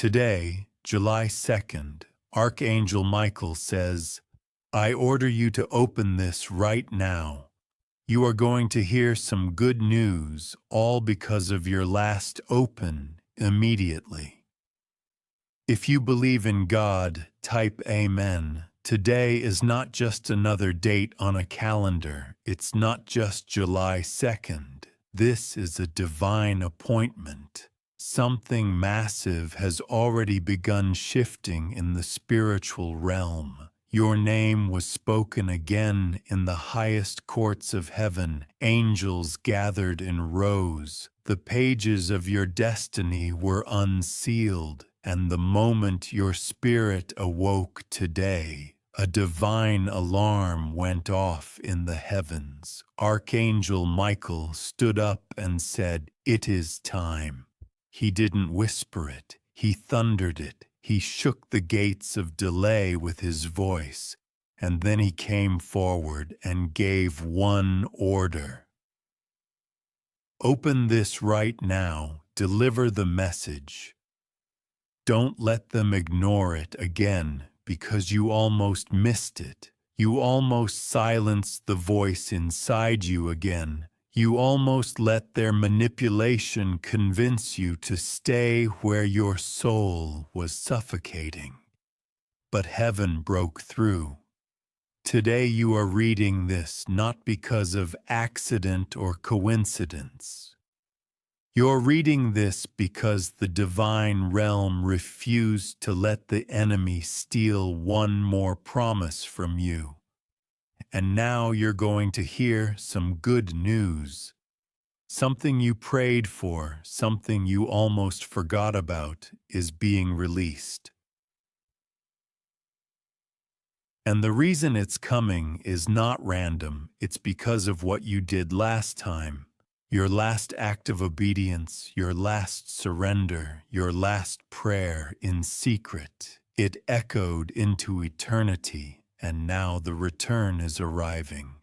Today, July 2nd, Archangel Michael says, I order you to open this right now. You are going to hear some good news, all because of your last open immediately. If you believe in God, type Amen. Today is not just another date on a calendar. It's not just July 2nd. This is a divine appointment. Something massive has already begun shifting in the spiritual realm. Your name was spoken again in the highest courts of heaven. Angels gathered in rows. The pages of your destiny were unsealed, and the moment your spirit awoke today, a divine alarm went off in the heavens. Archangel Michael stood up and said, "It is time." He didn't whisper it, he thundered it. He shook the gates of delay with his voice, and then he came forward and gave one order. Open this right now, deliver the message. Don't let them ignore it again, because you almost missed it. You almost silenced the voice inside you again. You almost let their manipulation convince you to stay where your soul was suffocating. But heaven broke through. Today you are reading this not because of accident or coincidence. You're reading this because the divine realm refused to let the enemy steal one more promise from you. And now you're going to hear some good news. Something you prayed for, something you almost forgot about, is being released. And the reason it's coming is not random. It's because of what you did last time. Your last act of obedience, your last surrender, your last prayer in secret. It echoed into eternity. And now the return is arriving.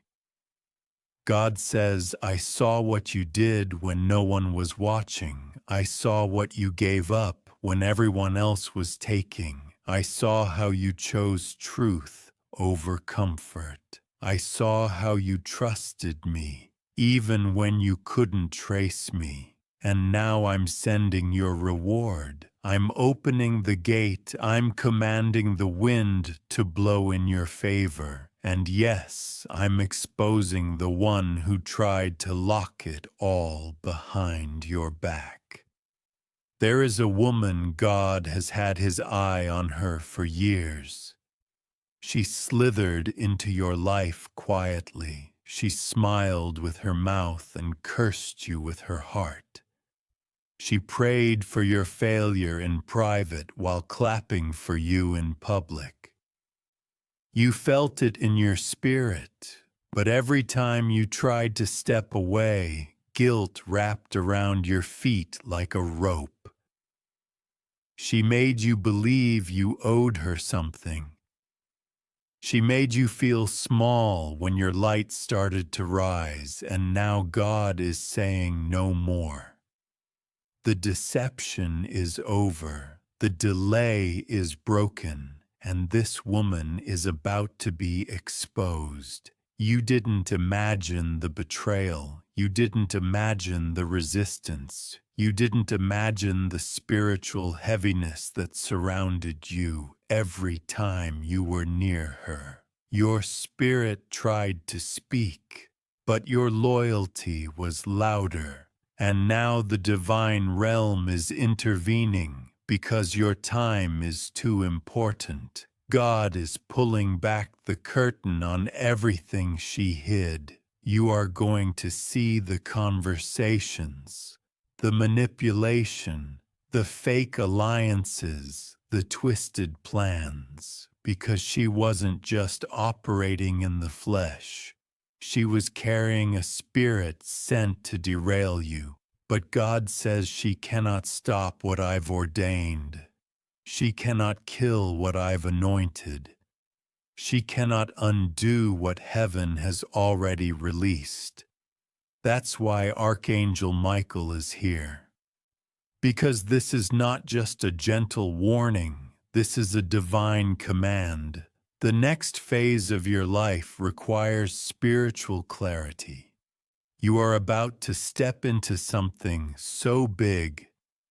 God says, I saw what you did when no one was watching. I saw what you gave up when everyone else was taking. I saw how you chose truth over comfort. I saw how you trusted me, even when you couldn't trace me. And now I'm sending your reward. I'm opening the gate. I'm commanding the wind to blow in your favor. And yes, I'm exposing the one who tried to lock it all behind your back. There is a woman God has had his eye on her for years. She slithered into your life quietly. She smiled with her mouth and cursed you with her heart. She prayed for your failure in private while clapping for you in public. You felt it in your spirit, but every time you tried to step away, guilt wrapped around your feet like a rope. She made you believe you owed her something. She made you feel small when your light started to rise, and now God is saying no more. The deception is over, the delay is broken, and this woman is about to be exposed. You didn't imagine the betrayal, you didn't imagine the resistance, you didn't imagine the spiritual heaviness that surrounded you every time you were near her. Your spirit tried to speak, but your loyalty was louder. And now the divine realm is intervening because your time is too important. God is pulling back the curtain on everything she hid. You are going to see the conversations, the manipulation, the fake alliances, the twisted plans, because she wasn't just operating in the flesh. She was carrying a spirit sent to derail you, but God says she cannot stop what I've ordained. She cannot kill what I've anointed. She cannot undo what heaven has already released. That's why Archangel Michael is here. Because this is not just a gentle warning, this is a divine command. The next phase of your life requires spiritual clarity. You are about to step into something so big,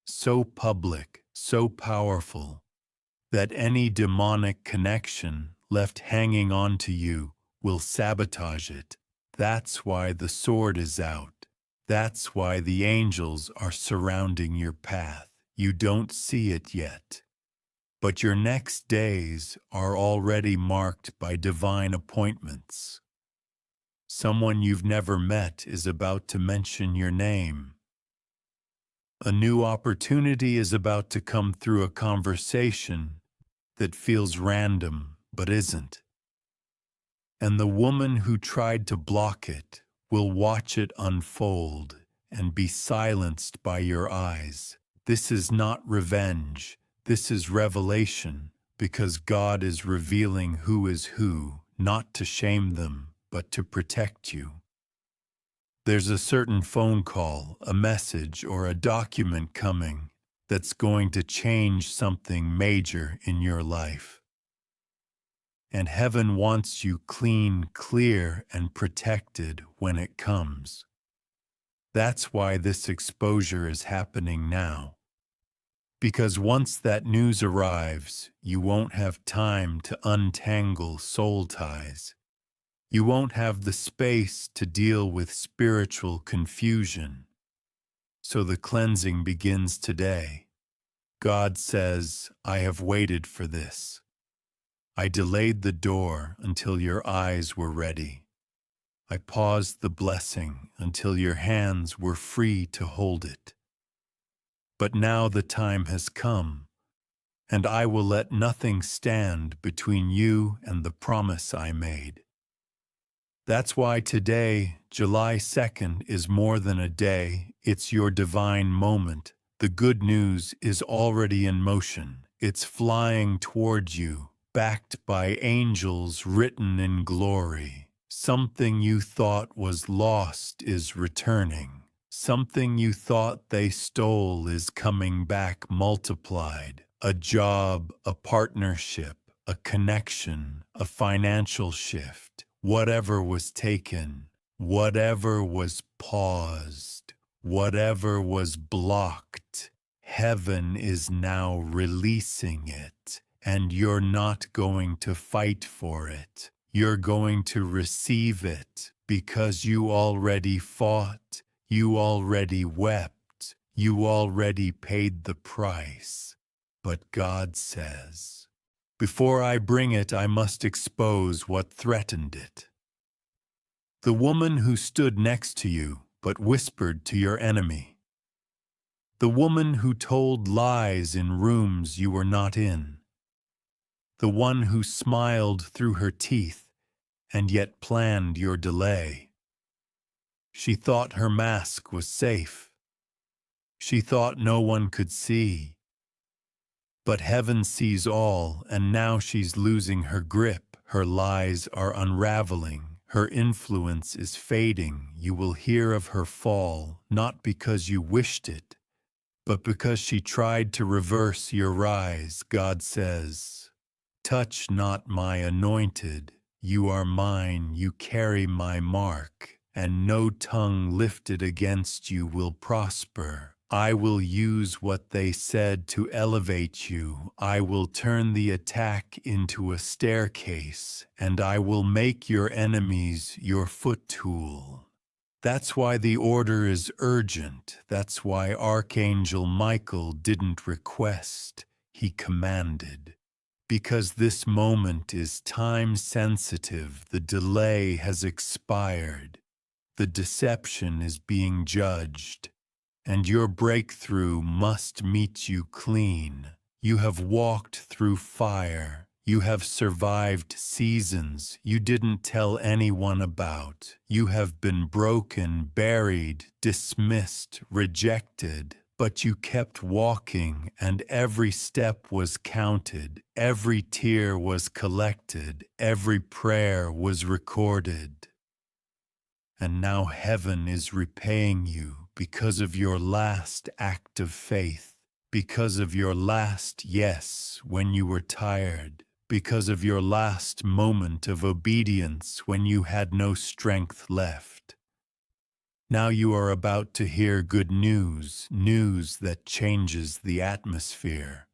so public, so powerful, that any demonic connection left hanging onto you will sabotage it. That's why the sword is out. That's why the angels are surrounding your path. You don't see it yet. But your next days are already marked by divine appointments. Someone you've never met is about to mention your name. A new opportunity is about to come through a conversation that feels random but isn't. And the woman who tried to block it will watch it unfold and be silenced by your eyes. This is not revenge. This is revelation, because God is revealing who is who, not to shame them, but to protect you. There's a certain phone call, a message, or a document coming that's going to change something major in your life. And heaven wants you clean, clear, and protected when it comes. That's why this exposure is happening now. Because once that news arrives, you won't have time to untangle soul ties. You won't have the space to deal with spiritual confusion. So the cleansing begins today. God says, I have waited for this. I delayed the door until your eyes were ready. I paused the blessing until your hands were free to hold it. But now the time has come, and I will let nothing stand between you and the promise I made. That's why today, July 2nd, is more than a day. It's your divine moment. The good news is already in motion. It's flying towards you, backed by angels written in glory. Something you thought was lost is returning. Something you thought they stole is coming back multiplied. A job, a partnership, a connection, a financial shift. Whatever was taken, whatever was paused, whatever was blocked, heaven is now releasing it, and you're not going to fight for it. You're going to receive it because you already fought, you already wept, you already paid the price. But God says, before I bring it, I must expose what threatened it. The woman who stood next to you but whispered to your enemy. The woman who told lies in rooms you were not in. The one who smiled through her teeth and yet planned your delay. She thought her mask was safe. She thought no one could see. But heaven sees all, and now she's losing her grip. Her lies are unraveling. Her influence is fading. You will hear of her fall, not because you wished it, but because she tried to reverse your rise. God says, touch not my anointed. You are mine, you carry my mark, and no tongue lifted against you will prosper. I will use what they said to elevate you. I will turn the attack into a staircase, and I will make your enemies your footstool. That's why the order is urgent. That's why Archangel Michael didn't request, he commanded. Because this moment is time sensitive, the delay has expired. The deception is being judged. And your breakthrough must meet you clean. You have walked through fire. You have survived seasons you didn't tell anyone about. You have been broken, buried, dismissed, rejected. But you kept walking, and every step was counted. Every tear was collected. Every prayer was recorded. And now heaven is repaying you, because of your last act of faith, because of your last yes when you were tired, because of your last moment of obedience when you had no strength left. Now you are about to hear good news, news that changes the atmosphere,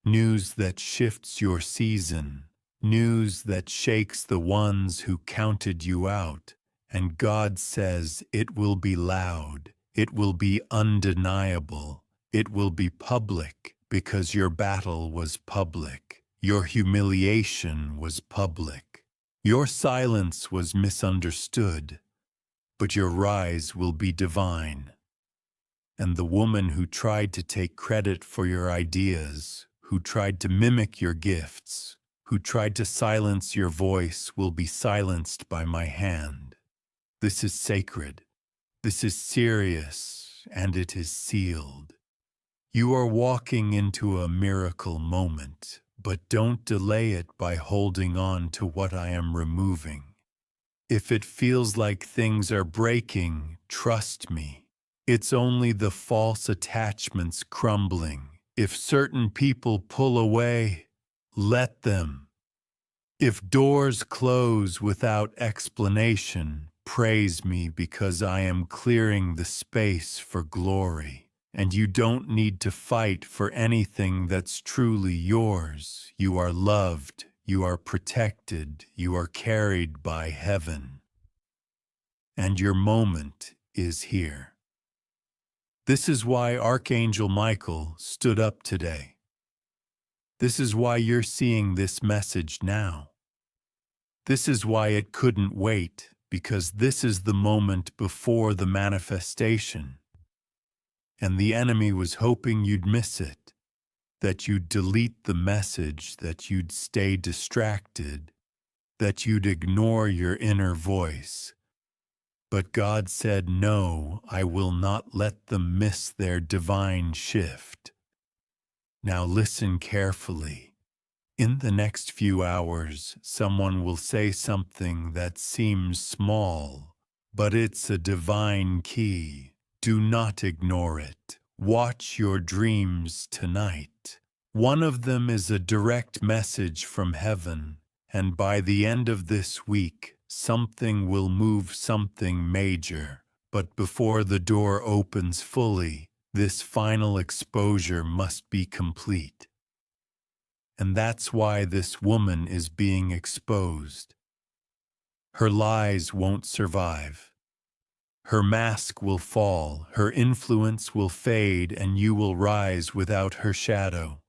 news that shifts your season, news that shakes the ones who counted you out. And God says it will be loud, it will be undeniable, it will be public, because your battle was public, your humiliation was public, your silence was misunderstood, but your rise will be divine. And the woman who tried to take credit for your ideas, who tried to mimic your gifts, who tried to silence your voice will be silenced by my hand. This is sacred, this is serious, and it is sealed. You are walking into a miracle moment, but don't delay it by holding on to what I am removing. If it feels like things are breaking, trust me. It's only the false attachments crumbling. If certain people pull away, let them. If doors close without explanation, praise me because I am clearing the space for glory. And you don't need to fight for anything that's truly yours. You are loved, you are protected, you are carried by heaven. And your moment is here. This is why Archangel Michael stood up today. This is why you're seeing this message now. This is why it couldn't wait, because this is the moment before the manifestation. And the enemy was hoping you'd miss it, that you'd delete the message, that you'd stay distracted, that you'd ignore your inner voice. But God said, no, I will not let them miss their divine shift. Now listen carefully. In the next few hours, someone will say something that seems small, but it's a divine key. Do not ignore it. Watch your dreams tonight. One of them is a direct message from heaven, and by the end of this week, something will move, something major. But before the door opens fully, this final exposure must be complete. And that's why this woman is being exposed. Her lies won't survive. Her mask will fall, her influence will fade, and you will rise without her shadow.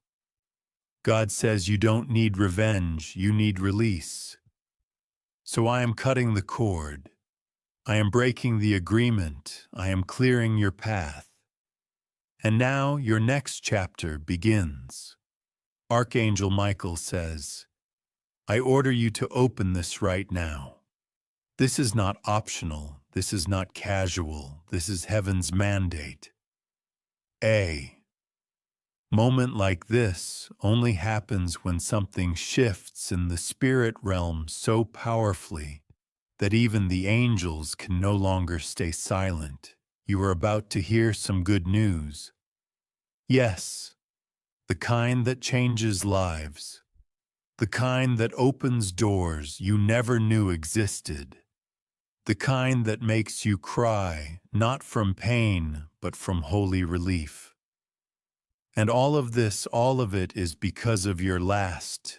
God says you don't need revenge, you need release. So I am cutting the cord. I am breaking the agreement. I am clearing your path. And now your next chapter begins. Archangel Michael says, I order you to open this right now. This is not optional. This is not casual. This is heaven's mandate. A moment like this only happens when something shifts in the spirit realm so powerfully that even the angels can no longer stay silent. You are about to hear some good news. Yes, the kind that changes lives. The kind that opens doors you never knew existed. The kind that makes you cry, not from pain, but from holy relief. And all of this, all of it is because of your last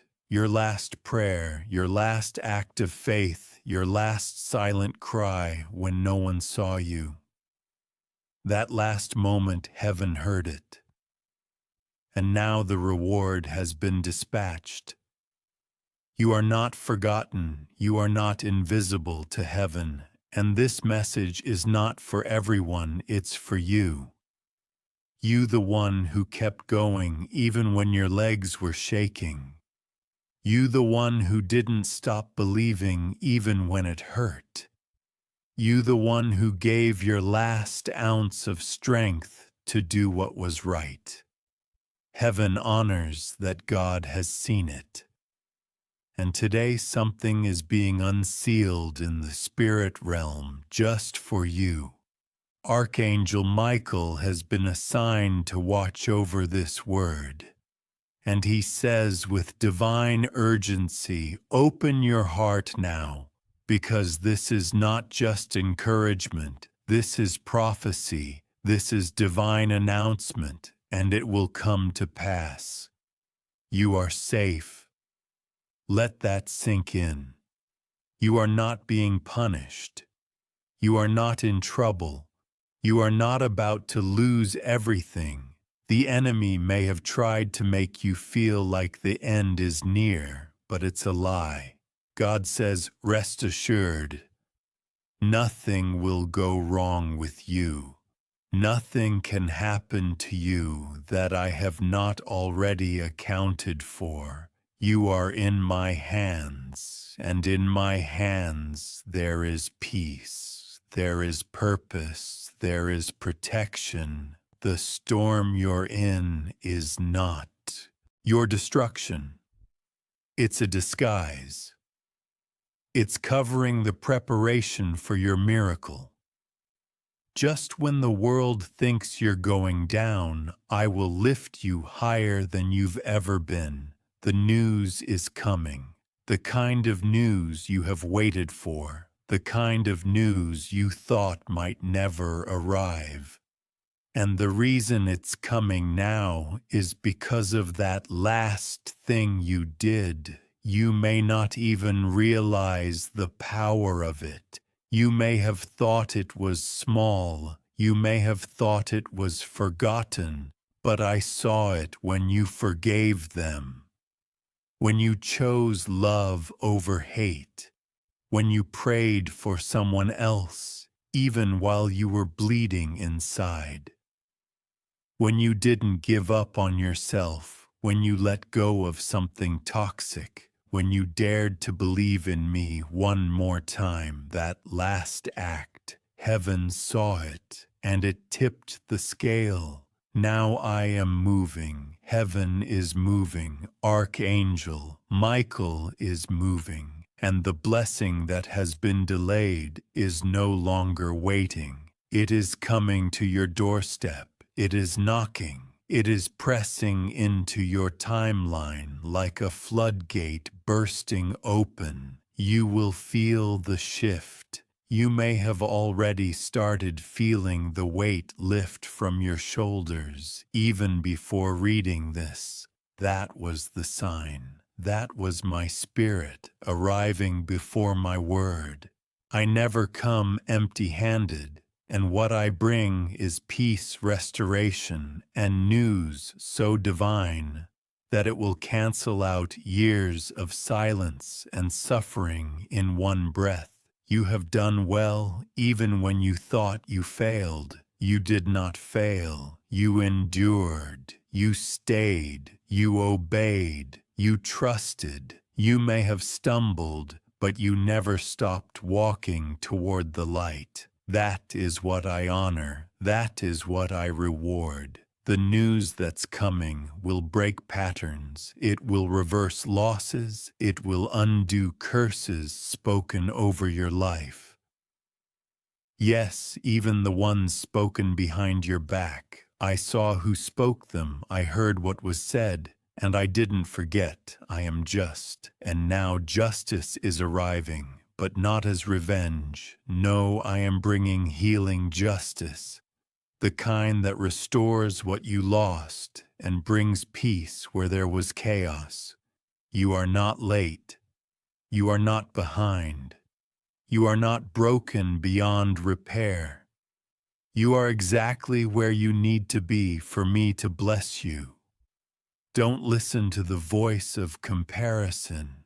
prayer, your last act of faith, your last silent cry when no one saw you. That last moment, heaven heard it. And now the reward has been dispatched. You are not forgotten, you are not invisible to heaven, and this message is not for everyone, it's for you. You, the one who kept going even when your legs were shaking. You, the one who didn't stop believing even when it hurt. You, the one who gave your last ounce of strength to do what was right. Heaven honors that God has seen it. And today something is being unsealed in the spirit realm just for you. Archangel Michael has been assigned to watch over this word. And he says with divine urgency, open your heart now, because this is not just encouragement, this is prophecy, this is divine announcement, and it will come to pass. You are safe. Let that sink in. You are not being punished. You are not in trouble. You are not about to lose everything. The enemy may have tried to make you feel like the end is near, but it's a lie. God says, rest assured, nothing will go wrong with you. Nothing can happen to you that I have not already accounted for. You are in my hands, and in my hands there is peace, there is purpose, there is protection. The storm you're in is not your destruction. It's a disguise. It's covering the preparation for your miracle. Just when the world thinks you're going down, I will lift you higher than you've ever been. The news is coming. The kind of news you have waited for. The kind of news you thought might never arrive. And the reason it's coming now is because of that last thing you did. You may not even realize the power of it. You may have thought it was small. You may have thought it was forgotten. But I saw it when you forgave them. When you chose love over hate. When you prayed for someone else, even while you were bleeding inside. When you didn't give up on yourself, when you let go of something toxic, when you dared to believe in me one more time, that last act, heaven saw it, and it tipped the scale. Now I am moving, heaven is moving, Archangel Michael is moving, and the blessing that has been delayed is no longer waiting. It is coming to your doorstep. It is knocking. It is pressing into your timeline like a floodgate bursting open. You will feel the shift. You may have already started feeling the weight lift from your shoulders even before reading this. That was the sign. That was my spirit arriving before my word. I never come empty-handed. And what I bring is peace, restoration, and news so divine that it will cancel out years of silence and suffering in one breath. You have done well even when you thought you failed. You did not fail. You endured. You stayed. You obeyed. You trusted. You may have stumbled, but you never stopped walking toward the light. That is what I honor. That is what I reward. The news that's coming will break patterns. It will reverse losses. It will undo curses spoken over your life. Yes, even the ones spoken behind your back. I saw who spoke them. I heard what was said. And I didn't forget. I am just. And now justice is arriving. But not as revenge. No, I am bringing healing justice, the kind that restores what you lost and brings peace where there was chaos. You are not late. You are not behind. You are not broken beyond repair. You are exactly where you need to be for me to bless you. Don't listen to the voice of comparison.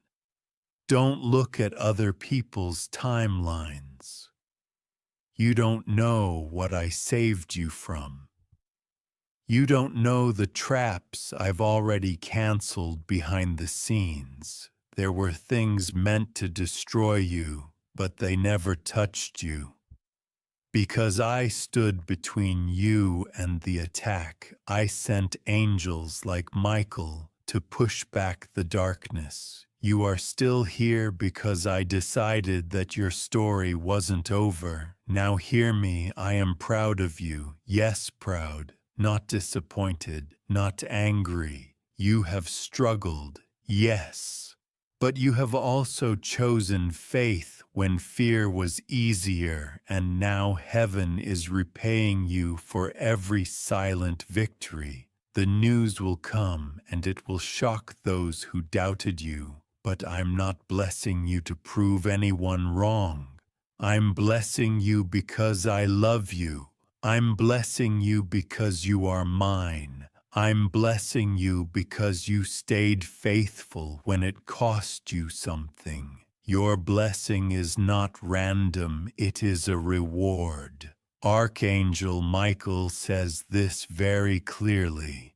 Don't look at other people's timelines. You don't know what I saved you from. You don't know the traps I've already canceled behind the scenes. There were things meant to destroy you, but they never touched you. Because I stood between you and the attack, I sent angels like Michael to push back the darkness. You are still here because I decided that your story wasn't over. Now hear me, I am proud of you. Yes, proud, not disappointed, not angry. You have struggled, yes. But you have also chosen faith when fear was easier, and now heaven is repaying you for every silent victory. The news will come, and it will shock those who doubted you. But I'm not blessing you to prove anyone wrong. I'm blessing you because I love you. I'm blessing you because you are mine. I'm blessing you because you stayed faithful when it cost you something. Your blessing is not random, it is a reward. Archangel Michael says this very clearly.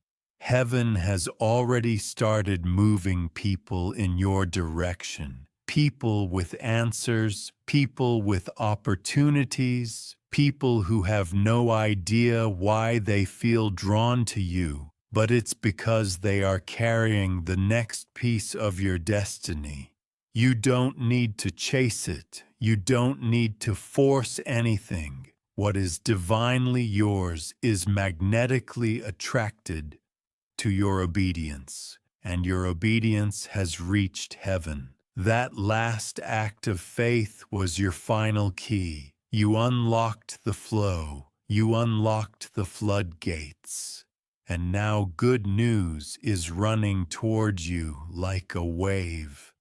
Heaven has already started moving people in your direction. People with answers, people with opportunities, people who have no idea why they feel drawn to you, but it's because they are carrying the next piece of your destiny. You don't need to chase it. You don't need to force anything. What is divinely yours is magnetically attracted to your obedience, and your obedience has reached heaven. That last act of faith was your final key. You unlocked the flow. You unlocked the floodgates. And now good news is running towards you like a wave.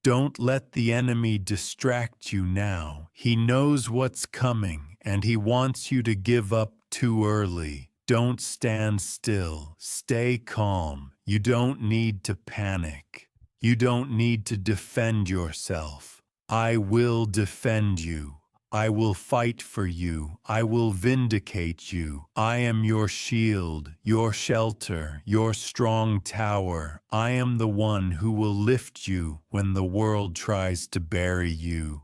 Don't let the enemy distract you now. He knows what's coming, and he wants you to give up too early. Don't stand still. Stay calm. You don't need to panic. You don't need to defend yourself. I will defend you. I will fight for you. I will vindicate you. I am your shield, your shelter, your strong tower. I am the one who will lift you when the world tries to bury you.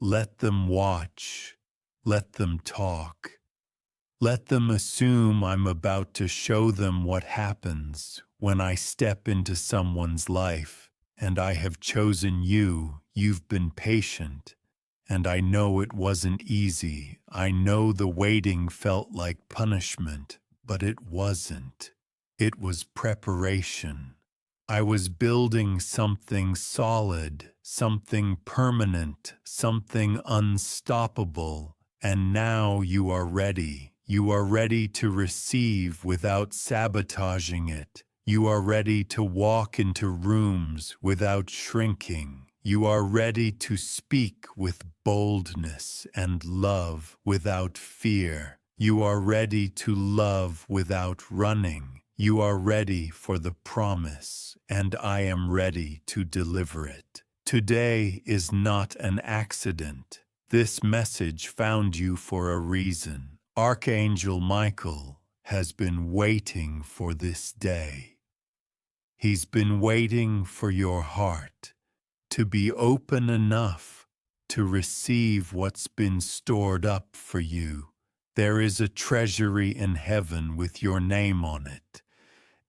Let them watch. Let them talk. Let them assume I'm about to show them what happens when I step into someone's life, and I have chosen you. You've been patient. And I know it wasn't easy. I know the waiting felt like punishment, but it wasn't. It was preparation. I was building something solid, something permanent, something unstoppable. And now you are ready. You are ready to receive without sabotaging it. You are ready to walk into rooms without shrinking. You are ready to speak with boldness and love without fear. You are ready to love without running. You are ready for the promise, and I am ready to deliver it. Today is not an accident. This message found you for a reason. Archangel Michael has been waiting for this day. He's been waiting for your heart to be open enough to receive what's been stored up for you. There is a treasury in heaven with your name on it,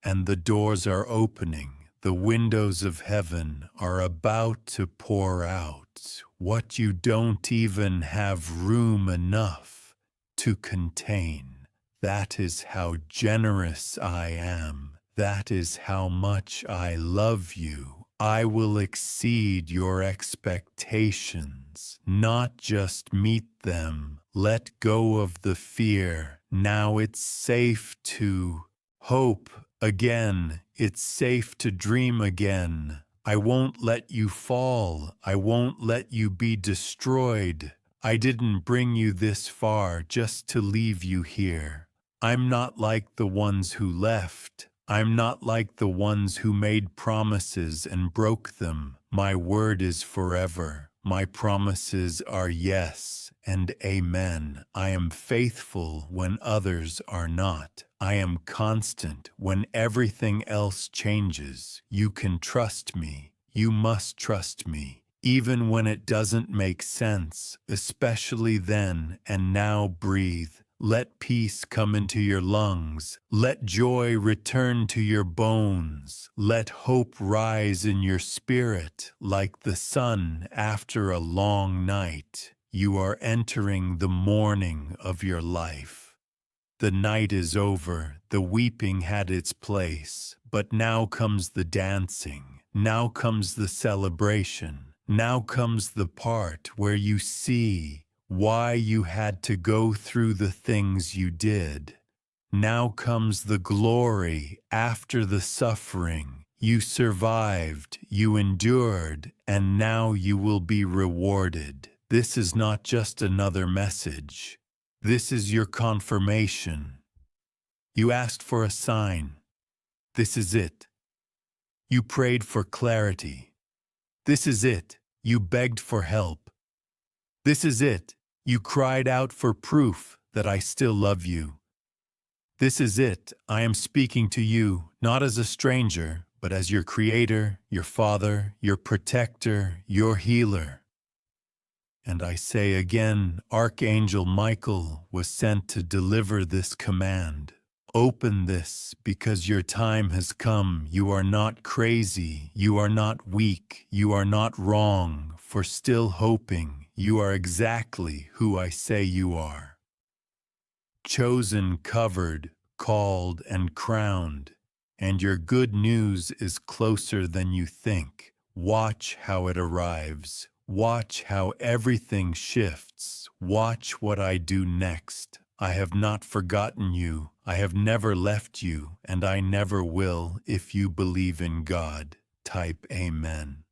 and the doors are opening. The windows of heaven are about to pour out what you don't even have room enough to contain. That is how generous I am. That is how much I love you. I will exceed your expectations, not just meet them. Let go of the fear. Now it's safe to hope again. It's safe to dream again. I won't let you fall. I won't let you be destroyed. I didn't bring you this far just to leave you here. I'm not like the ones who left. I'm not like the ones who made promises and broke them. My word is forever. My promises are yes and amen. I am faithful when others are not. I am constant when everything else changes. You can trust me. You must trust me. Even when it doesn't make sense, especially then. And now breathe. Let peace come into your lungs. Let joy return to your bones. Let hope rise in your spirit like the sun after a long night. You are entering the morning of your life. The night is over, the weeping had its place, but now comes the dancing, now comes the celebration, now comes the part where you see why you had to go through the things you did. Now comes the glory after the suffering. You survived, you endured, and now you will be rewarded. This is not just another message. This is your confirmation. You asked for a sign. This is it. You prayed for clarity. This is it. You begged for help. This is it. You cried out for proof that I still love you. This is it. I am speaking to you, not as a stranger, but as your creator, your father, your protector, your healer. And I say again, Archangel Michael was sent to deliver this command. Open this because your time has come. You are not crazy. You are not weak. You are not wrong for still hoping. You are exactly who I say you are. Chosen, covered, called, and crowned. And your good news is closer than you think. Watch how it arrives. Watch how everything shifts. Watch what I do next. I have not forgotten you. I have never left you, and I never will. If you believe in God, type Amen.